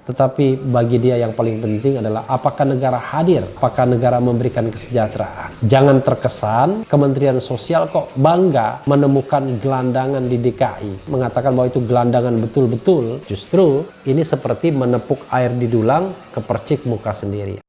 Tetapi bagi dia yang paling penting adalah apakah negara hadir, apakah negara memberikan kesejahteraan. Jangan terkesan Kementerian Sosial kok bangga menemukan gelandangan di DKI, mengatakan bahwa itu gelandangan betul-betul. Justru ini seperti menepuk air di dulang, kepercik muka sendiri.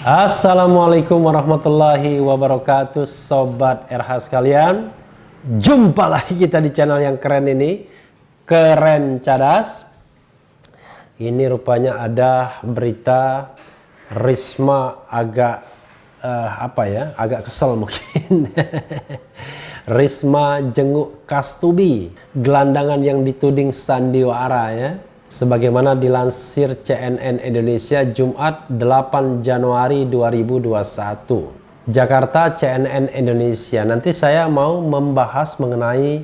Assalamualaikum warahmatullahi wabarakatuh, Sobat RH sekalian. Jumpa lagi kita di channel yang keren ini, Keren Cadas. Ini rupanya ada berita Risma agak agak kesel mungkin. Risma jenguk Kastubi, gelandangan yang dituding sandiwara ya. Sebagaimana dilansir CNN Indonesia Jumat 8 Januari 2021. Jakarta, CNN Indonesia. Nanti saya mau membahas mengenai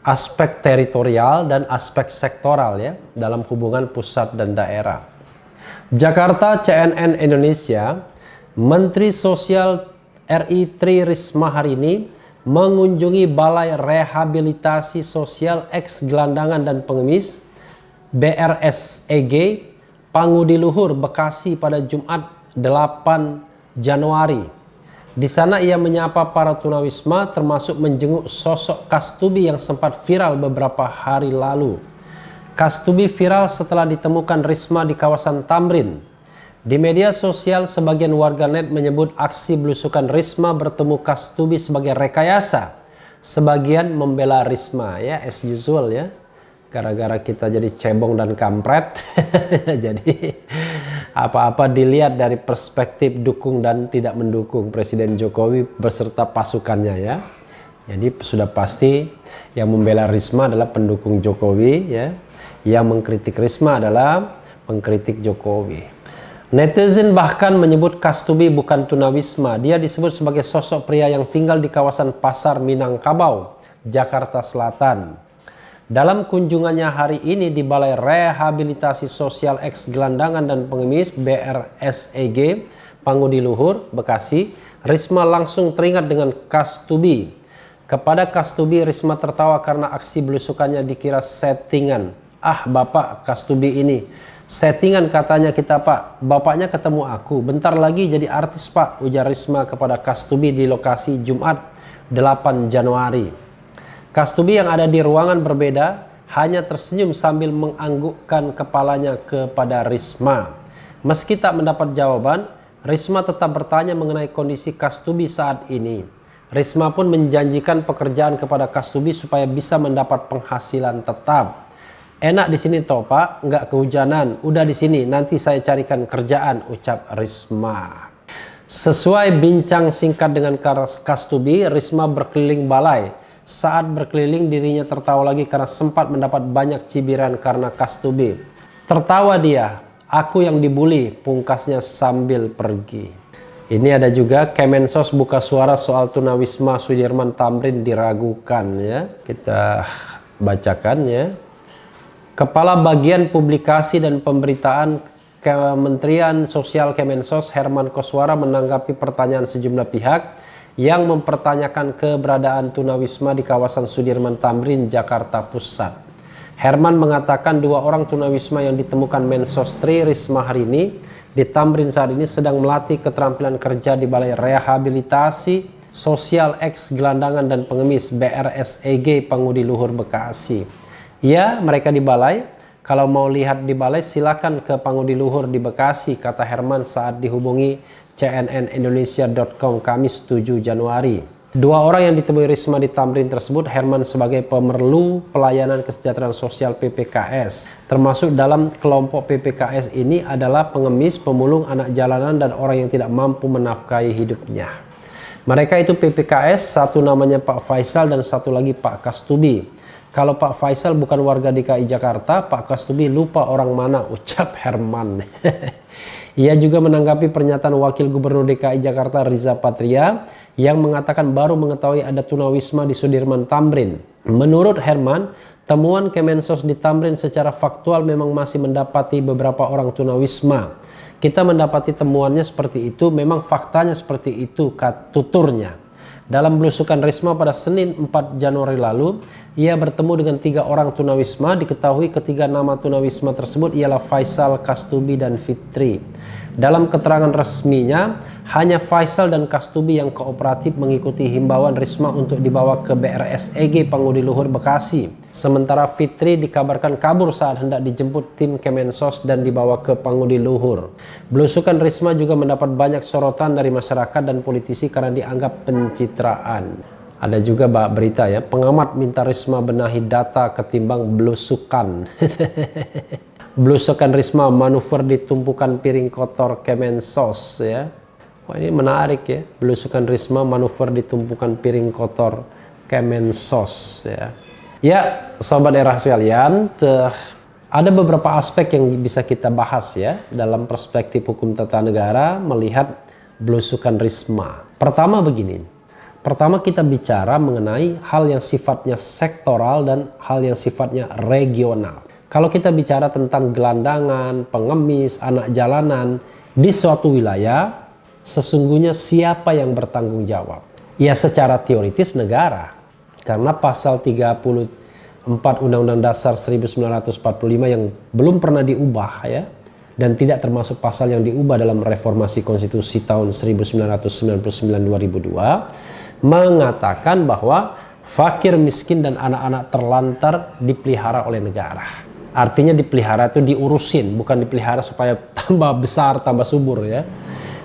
aspek teritorial dan aspek sektoral ya dalam hubungan pusat dan daerah. Jakarta, CNN Indonesia. Menteri Sosial RI Tri Risma hari ini mengunjungi Balai Rehabilitasi Sosial Eks Gelandangan dan Pengemis BRSEG Pangudi Luhur, Bekasi pada Jumat 8 Januari. Di sana ia menyapa para tunawisma termasuk menjenguk sosok Kastubi yang sempat viral beberapa hari lalu. Kastubi viral setelah ditemukan Risma di kawasan Tamrin. Di media sosial sebagian warganet menyebut aksi belusukan Risma bertemu Kastubi sebagai rekayasa. Sebagian membela Risma ya, as usual ya. Gara-gara kita jadi cebong dan kampret. Jadi apa-apa dilihat dari perspektif dukung dan tidak mendukung Presiden Jokowi beserta pasukannya ya. Jadi sudah pasti yang membela Risma adalah pendukung Jokowi ya. Yang mengkritik Risma adalah pengkritik Jokowi. Netizen bahkan menyebut Kastubi bukan tunawisma. Dia disebut sebagai sosok pria yang tinggal di kawasan Pasar Minangkabau, Jakarta Selatan. Dalam kunjungannya hari ini di Balai Rehabilitasi Sosial Eks Gelandangan dan Pengemis BRSEG Pangudi Luhur, Bekasi, Risma langsung teringat dengan Kastubi. Kepada Kastubi, Risma tertawa karena aksi belusukannya dikira settingan. Ah Bapak, Kastubi ini settingan katanya kita Pak. Bapaknya ketemu aku, bentar lagi jadi artis Pak, ujar Risma kepada Kastubi di lokasi Jumat 8 Januari. Kastubi yang ada di ruangan berbeda hanya tersenyum sambil menganggukkan kepalanya kepada Risma. Meski tak mendapat jawaban, Risma tetap bertanya mengenai kondisi Kastubi saat ini. Risma pun menjanjikan pekerjaan kepada Kastubi supaya bisa mendapat penghasilan tetap. Enak di sini toh Pak, nggak kehujanan. Udah di sini, nanti saya carikan kerjaan, ucap Risma. Sesuai bincang singkat dengan Kastubi, Risma berkeliling balai. Saat berkeliling dirinya tertawa lagi karena sempat mendapat banyak cibiran karena Kastubi. Tertawa dia, aku yang dibully, pungkasnya sambil pergi. Ini ada juga Kemensos buka suara soal tunawisma Sudirman Tamrin diragukan ya. Kita bacakan ya. Kepala Bagian Publikasi dan Pemberitaan Kementerian Sosial Kemensos Herman Koswara menanggapi pertanyaan sejumlah pihak yang mempertanyakan keberadaan tunawisma di kawasan Sudirman Tamrin, Jakarta Pusat. Herman mengatakan 2 orang tunawisma yang ditemukan Mensos Tri Risma hari ini di Tamrin saat ini sedang melatih keterampilan kerja di Balai Rehabilitasi Sosial Eks Gelandangan dan Pengemis BRSEG Pangudi Luhur, Bekasi. Ya, mereka di balai. Kalau mau lihat di balai silakan ke Pangudi Luhur di Bekasi, kata Herman saat dihubungi cnnindonesia.com Kamis 7 Januari. 2 orang yang ditemui Risma di Tamrin tersebut, Herman sebagai pemerlu pelayanan kesejahteraan sosial PPKS. Termasuk dalam kelompok PPKS ini adalah pengemis, pemulung, anak jalanan, dan orang yang tidak mampu menafkahi hidupnya. Mereka itu PPKS, satu namanya Pak Faisal dan satu lagi Pak Kastubi. Kalau Pak Faisal bukan warga DKI Jakarta, Pak Kastubi lupa orang mana, ucap Herman. Ia juga menanggapi pernyataan Wakil Gubernur DKI Jakarta Riza Patria yang mengatakan baru mengetahui ada tunawisma di Sudirman Tamrin. Menurut Herman, temuan Kemensos di Tamrin secara faktual memang masih mendapati beberapa orang tunawisma. Kita mendapati temuannya seperti itu, memang faktanya seperti itu, tuturnya. Dalam belusukan Risma pada Senin 4 Januari lalu, ia bertemu dengan 3 orang tunawisma. Diketahui ketiga nama tunawisma tersebut ialah Faisal, Kastubi, dan Fitri. Dalam keterangan resminya, hanya Faisal dan Kastubi yang kooperatif mengikuti himbauan Risma untuk dibawa ke BRSEG Pangudi Luhur Bekasi. Sementara Fitri dikabarkan kabur saat hendak dijemput tim Kemensos dan dibawa ke Pangudi Luhur. Belusukan Risma juga mendapat banyak sorotan dari masyarakat dan politisi karena dianggap pencitraan. Ada juga berita ya, pengamat minta Risma benahi data ketimbang belusukan. Belusukan Risma manuver di tumpukan piring kotor Kemensos ya. Wah, ini menarik ya. Belusukan Risma manuver di tumpukan piring kotor Kemensos ya. Ya, sobat era sekalian, ada beberapa aspek yang bisa kita bahas ya dalam perspektif hukum tata negara melihat belusukan Risma. Pertama begini. Pertama kita bicara mengenai hal yang sifatnya sektoral dan hal yang sifatnya regional. Kalau kita bicara tentang gelandangan, pengemis, anak jalanan di suatu wilayah, sesungguhnya siapa yang bertanggung jawab? Ya secara teoritis negara. Karena pasal 34 Undang-Undang Dasar 1945 yang belum pernah diubah ya, dan tidak termasuk pasal yang diubah dalam reformasi konstitusi tahun 1999-2002, mengatakan bahwa fakir, miskin, dan anak-anak terlantar dipelihara oleh negara. Artinya dipelihara itu diurusin, bukan dipelihara supaya tambah besar, tambah subur ya.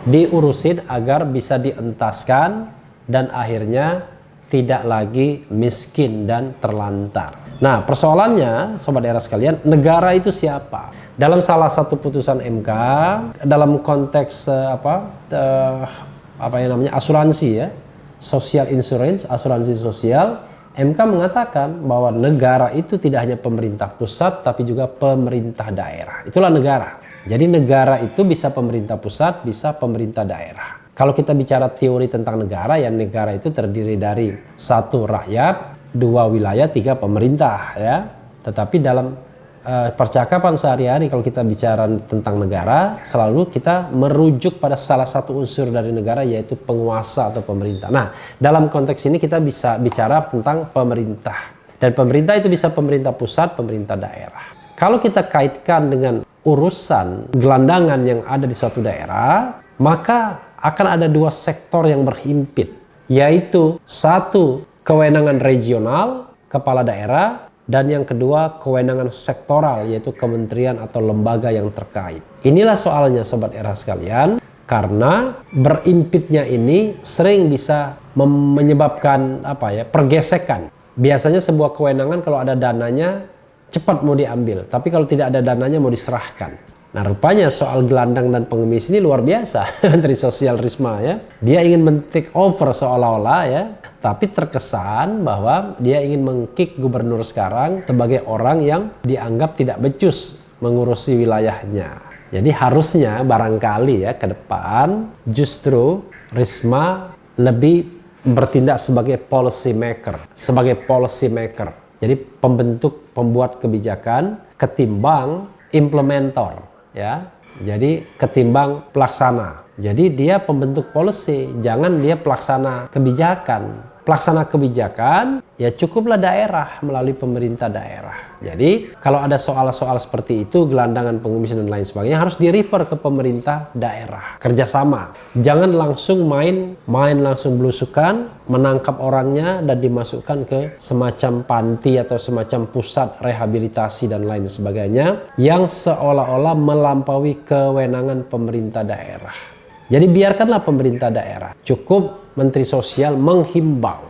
Diurusin agar bisa dientaskan dan akhirnya tidak lagi miskin dan terlantar. Nah, persoalannya sobat era sekalian, negara itu siapa? Dalam salah satu putusan MK dalam konteks asuransi ya, social insurance, asuransi sosial, MK mengatakan bahwa negara itu tidak hanya pemerintah pusat tapi juga pemerintah daerah. Itulah negara. Jadi negara itu bisa pemerintah pusat, bisa pemerintah daerah. Kalau kita bicara teori tentang negara, ya negara itu terdiri dari 1 rakyat, 2 wilayah, 3 pemerintah ya. Tetapi dalam percakapan sehari-hari kalau kita bicara tentang negara, selalu kita merujuk pada salah satu unsur dari negara yaitu penguasa atau pemerintah. Nah, dalam konteks ini kita bisa bicara tentang pemerintah. Dan pemerintah itu bisa pemerintah pusat, pemerintah daerah. Kalau kita kaitkan dengan urusan gelandangan yang ada di suatu daerah, maka akan ada 2 sektor yang berhimpit, yaitu 1 kewenangan regional, kepala daerah, dan yang kedua kewenangan sektoral, yaitu kementerian atau lembaga yang terkait. Inilah soalnya sobat era sekalian, karena berimpitnya ini sering bisa menyebabkan pergesekan. Biasanya sebuah kewenangan kalau ada dananya cepat mau diambil, tapi kalau tidak ada dananya mau diserahkan. Nah, rupanya soal gelandang dan pengemis ini luar biasa. Menteri Sosial Risma ya, dia ingin men-take over seolah-olah ya, tapi terkesan bahwa dia ingin meng-kick gubernur sekarang sebagai orang yang dianggap tidak becus mengurusi wilayahnya. Jadi harusnya barangkali ya ke depan justru Risma lebih bertindak sebagai policy maker, jadi pembuat kebijakan ketimbang implementer ya. Jadi ketimbang pelaksana. Jadi dia pembentuk policy, jangan dia pelaksana kebijakan. Pelaksana kebijakan ya cukuplah daerah melalui pemerintah daerah. Jadi kalau ada soal-soal seperti itu, gelandangan, pengemis dan lain sebagainya, harus di-refer ke pemerintah daerah. Kerjasama. Jangan langsung main langsung belusukan, menangkap orangnya dan dimasukkan ke semacam panti atau semacam pusat rehabilitasi dan lain sebagainya yang seolah-olah melampaui kewenangan pemerintah daerah. Jadi biarkanlah pemerintah daerah, cukup Menteri Sosial menghimbau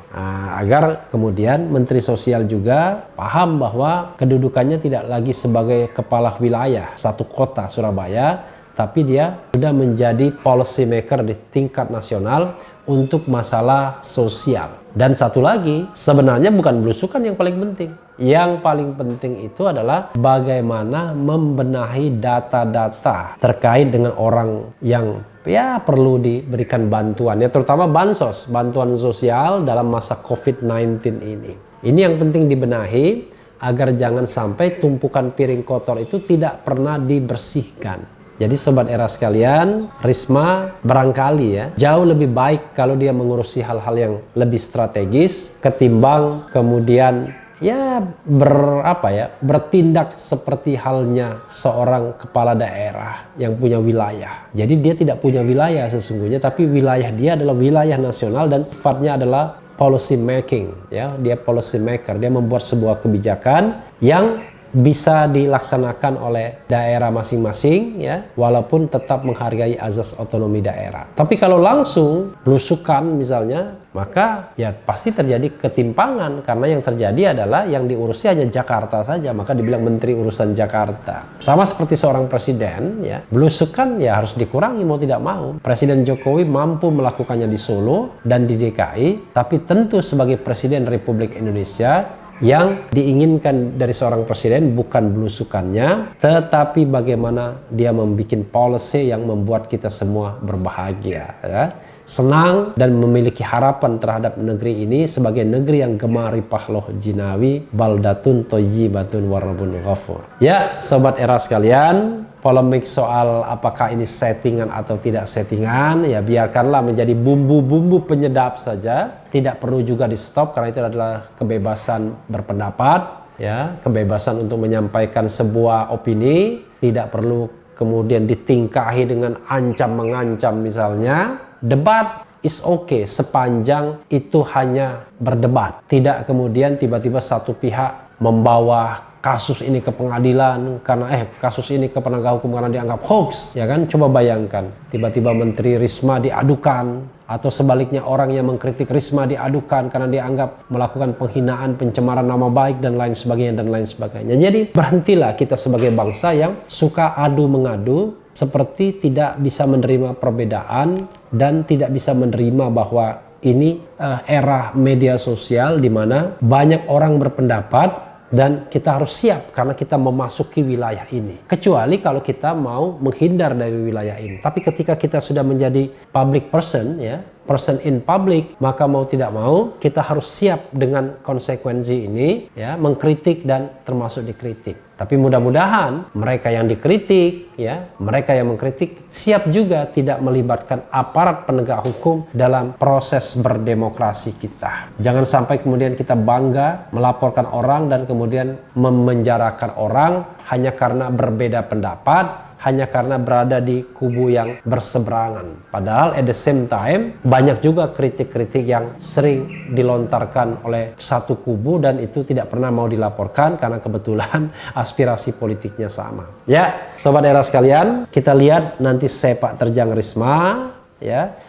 agar kemudian Menteri Sosial juga paham bahwa kedudukannya tidak lagi sebagai kepala wilayah satu kota Surabaya, tapi dia sudah menjadi policy maker di tingkat nasional untuk masalah sosial. Dan satu lagi, sebenarnya bukan belusukan yang paling penting. Yang paling penting itu adalah bagaimana membenahi data-data terkait dengan orang yang perlu diberikan bantuan, terutama bansos, bantuan sosial dalam masa COVID-19 ini. Ini yang penting dibenahi agar jangan sampai tumpukan piring kotor itu tidak pernah dibersihkan. Jadi sobat era sekalian, Risma barangkali jauh lebih baik kalau dia mengurusi hal-hal yang lebih strategis ketimbang kemudian bertindak seperti halnya seorang kepala daerah yang punya wilayah. Jadi dia tidak punya wilayah sesungguhnya, tapi wilayah dia adalah wilayah nasional dan sifatnya adalah policy making, dia policy maker. Dia membuat sebuah kebijakan yang bisa dilaksanakan oleh daerah masing-masing, walaupun tetap menghargai azas otonomi daerah. Tapi kalau langsung belusukan misalnya, maka pasti terjadi ketimpangan, karena yang terjadi adalah yang diurusi hanya Jakarta saja, maka dibilang menteri urusan Jakarta. Sama seperti seorang presiden, belusukan harus dikurangi mau tidak mau. Presiden Jokowi mampu melakukannya di Solo dan di DKI, tapi tentu sebagai Presiden Republik Indonesia, yang diinginkan dari seorang presiden bukan belusukannya, tetapi bagaimana dia membuat policy yang membuat kita semua berbahagia, senang dan memiliki harapan terhadap negeri ini sebagai negeri yang gemari pahloh jinawi, baldatun thayyibatun wa rabbun ghafur. Sobat era sekalian, polemik soal apakah ini settingan atau tidak settingan, biarkanlah menjadi bumbu-bumbu penyedap saja. Tidak perlu juga di stop, karena itu adalah kebebasan berpendapat, kebebasan untuk menyampaikan sebuah opini. Tidak perlu kemudian ditingkahi dengan ancam-mengancam misalnya. Debat is okay sepanjang itu hanya berdebat. Tidak kemudian tiba-tiba satu pihak membawa kasus ini ke pengadilan karena kasus ini ke penegak hukum karena dianggap hoax, Coba bayangkan tiba-tiba Menteri Risma diadukan, atau sebaliknya orang yang mengkritik Risma diadukan karena dianggap melakukan penghinaan, pencemaran nama baik dan lain sebagainya. Jadi berhentilah kita sebagai bangsa yang suka adu mengadu, seperti tidak bisa menerima perbedaan dan tidak bisa menerima bahwa ini era media sosial di mana banyak orang berpendapat. Dan kita harus siap karena kita memasuki wilayah ini. Kecuali kalau kita mau menghindar dari wilayah ini. Tapi ketika kita sudah menjadi public person, person in public, maka mau tidak mau kita harus siap dengan konsekuensi ini, mengkritik dan termasuk dikritik. Tapi mudah-mudahan mereka yang dikritik, mereka yang mengkritik siap juga tidak melibatkan aparat penegak hukum dalam proses berdemokrasi kita. Jangan sampai kemudian kita bangga melaporkan orang dan kemudian memenjarakan orang hanya karena berbeda pendapat, hanya karena berada di kubu yang berseberangan. Padahal at the same time banyak juga kritik-kritik yang sering dilontarkan oleh satu kubu dan itu tidak pernah mau dilaporkan karena kebetulan aspirasi politiknya sama. Sobat era sekalian, kita lihat nanti sepak terjang Risma,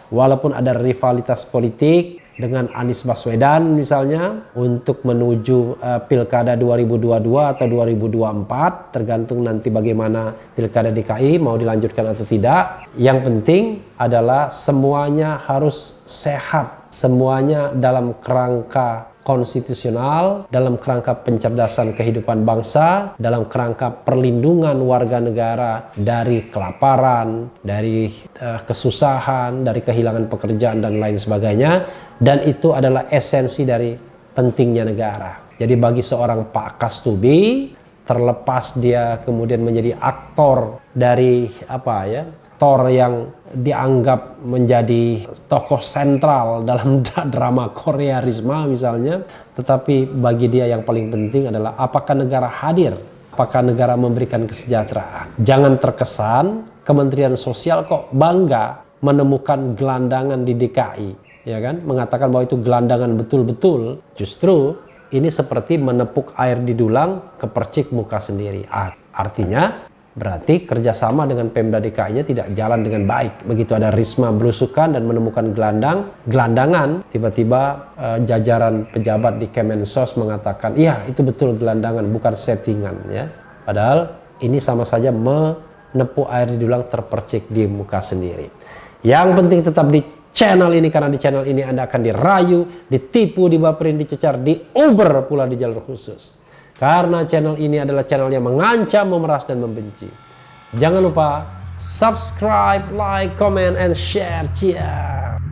walaupun ada rivalitas politik dengan Anies Baswedan misalnya untuk menuju Pilkada 2022 atau 2024, tergantung nanti bagaimana Pilkada DKI mau dilanjutkan atau tidak. Yang penting adalah semuanya harus sehat, semuanya dalam kerangka konstitusional, dalam kerangka pencerdasan kehidupan bangsa, dalam kerangka perlindungan warga negara dari kelaparan, dari kesusahan, dari kehilangan pekerjaan dan lain sebagainya. Dan itu adalah esensi dari pentingnya negara. Jadi bagi seorang Pak Kastubi, terlepas dia kemudian menjadi aktor dari aktor yang dianggap menjadi tokoh sentral dalam drama Korea Risma misalnya, tetapi bagi dia yang paling penting adalah apakah negara hadir, apakah negara memberikan kesejahteraan. Jangan terkesan Kementerian Sosial kok bangga menemukan gelandangan di DKI, mengatakan bahwa itu gelandangan betul-betul. Justru ini seperti menepuk air di dulang kepercik muka sendiri. Artinya berarti kerjasama dengan Pemda DKI-nya tidak jalan dengan baik. Begitu ada Risma belusukan dan menemukan gelandangan, tiba-tiba jajaran pejabat di Kemensos mengatakan, iya itu betul gelandangan, bukan settingan. Padahal ini sama saja nepuk air di dulang terpercik di muka sendiri. Yang penting tetap di channel ini, karena di channel ini Anda akan dirayu, ditipu, dibaperin, dicecar, diober pula di jalur khusus. Karena channel ini adalah channel yang mengancam, memeras, dan membenci. Jangan lupa subscribe, like, comment, and share. Ciao.